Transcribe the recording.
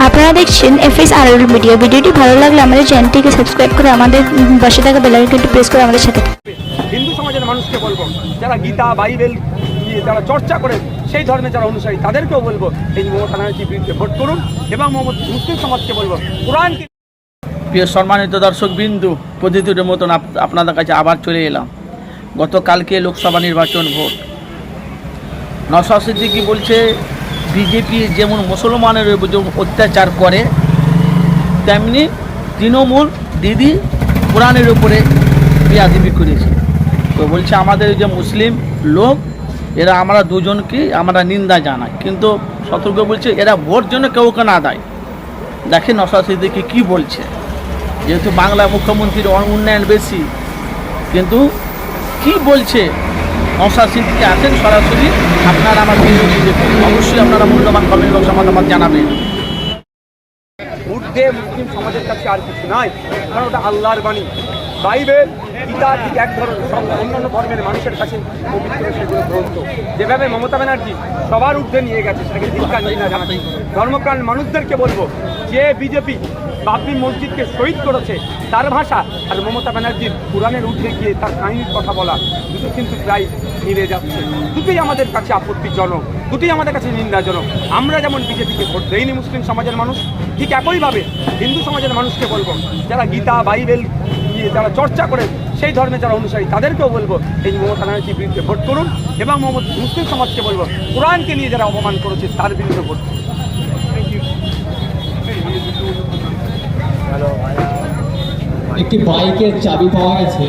আপনারা দেখছেন FSRL media. ভিডিওটি ভালো লাগলে আমাদের চ্যানেলটিকে সাবস্ক্রাইব করে আমাদের পাশে থাকা বেল আইকনটি প্রেস করে আমাদের সাথে থাকুন। হিন্দু সমাজের মানুষকে বলবো, যারা গীতা বাইবেল নিয়ে যারা চর্চা করে সেই ধর্মে যারা অনুসারী তাদেরকেও বলবো এই মমতা ব্যানার্জির বিরুদ্ধে ভোট করুন। এবং মুসলিম সমাজকে বলবো কোরআনকে। প্রিয় সম্মানিত দর্শক বিন্দু, প্রতিদিনের মতন আপনাদের কাছে আবার চলে এলাম। গতকালকে লোকসভা নির্বাচন ভোট, নওশাদ সিদ্দিকী বলছে বিজেপি যেমন মুসলমানের উপর অত্যাচার করে তেমনি তৃণমূল দিদি কোরআনের উপরে বেয়াদবি করেছে। তো বলছে আমাদের যে মুসলিম লোক এরা আমরা দুজনকে আমরা নিন্দা জানাই, কিন্তু সতর্ক বলছে এরা ভোট জন্য কেউকে না দেয়। দেখেন নওশাদ সিদ্দিকী কী বলছে। যেহেতু বাংলা মুখ্যমন্ত্রীর উন্নয়ন বেশি, কিন্তু কি বলছে নওশাদ সিদ্দিকী আছেন সরাসরি। আপনারা আমার ভিডিওটি দেখুন, অবশ্যই আপনারা মূল্যবান কমেন্ট বক্সে মতামত জানাবেন। ঊর্ধ্বে মুসলিম সমাজের কাছে আর কিছু নাই, কারণ ওটা আল্লাহর বাণী। বাইবেল গীতা ঠিক এক ধরনের, সব অন্যান্য ধর্মের মানুষের কাছে পবিত্র সেগুলো গ্রন্থ। যেভাবে মমতা ব্যানার্জি সবার ঊর্ধ্বে নিয়ে গেছে সেটাকে ধিক্কার জানাই। ধর্মপ্রাণ মানুষদেরকে বলবো, যে বিজেপি বাবরি মসজিদকে শহীদ করেছে তার ভাষা আর মমতা ব্যানার্জির কোরআনের ঊর্ধ্বে গিয়ে তার কাহিনীর কথা বলা, দুটো কিন্তু প্রায় মিলে যাচ্ছে। দুটোই আমাদের কাছে আপত্তিজনক, দুটোই আমাদের কাছে নিন্দাজনক। আমরা যেমন বিজেপিকে ভোট দেইনি মুসলিম সমাজের মানুষ, ঠিক একইভাবে হিন্দু সমাজের মানুষকে বলবো, যারা গীতা বাইবেল নিয়ে যারা চর্চা করে সেই ধর্মে যারা অনুসারী তাদেরকেও বলবো এই মমতা ব্যানার্জির বিরুদ্ধে ভোট করুন। এবং মুসলিম সমাজকে বলবো কোরআনকে নিয়ে যারা অপমান করেছে তার বিরুদ্ধে ভোট করুন। একটি বাইকের চাবি পাওয়া গেছে।